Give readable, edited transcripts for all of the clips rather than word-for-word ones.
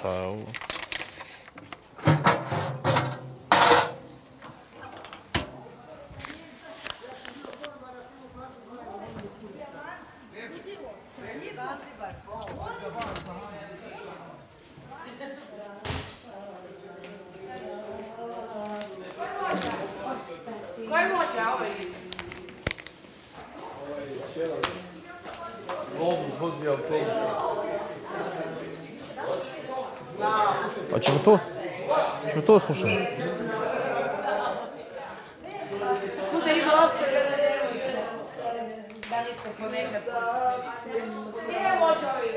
šta je ovo? Koji moća ovaj? Globus vozi autobus. Pa ćemo tu? Ćemo tu slušati? Kuda idu ostali? Da li se ponekad... Gdje je moća ovaj?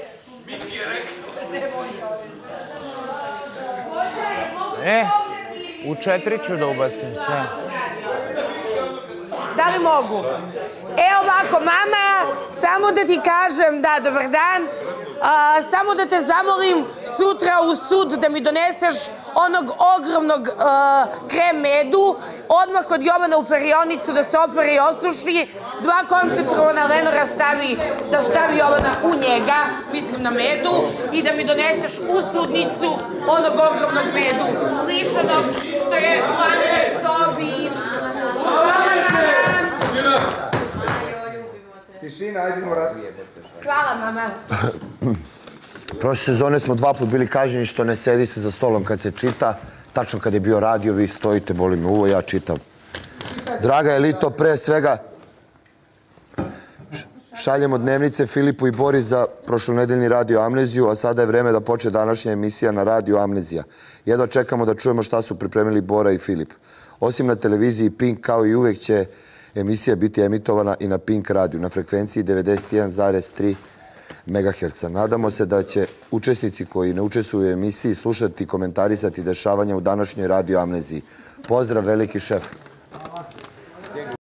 Biti je rekao. Gdje je moća ovaj? U 4 ću da ubacim sve. Da li mogu? Ovako, mama, samo da ti kažem, da, dobar dan, samo da te zamolim sutra u sud da mi doneseš onog ogromnog krem medu, odmah kod Jovana u perionicu da se opere i osuši, 2 koncentrovana lenora da stavi Jovana u njega, mislim na medu, i da mi doneseš u sudnicu onog ogromnog medu, lišanog, što je u Andrej sobi. Hvala mama! Tišina, ajde morat. Hvala mama. Prošle sezone smo 2 put bili kažnjeni što ne sedi se za stolom kad se čita. Tačno kad je bio radio, vi stojite, boli me uvo, ja čitam. Draga Elito, pre svega šaljemo dnevnice Filipu i Boris za prošlonedeljni radio Amneziju, a sada je vreme da počne današnja emisija na radio Amnezija. Jedva čekamo da čujemo šta su pripremili Bora i Filip. Osim na televiziji Pink, kao i uvek će emisija biti emitovana i na Pink radiju, na frekvenciji 91,3 MHz. Nadamo se da će učesnici koji ne učestvuju u emisiji slušati i komentarisati dešavanja u današnjoj radio Amneziji. Pozdrav, veliki šef.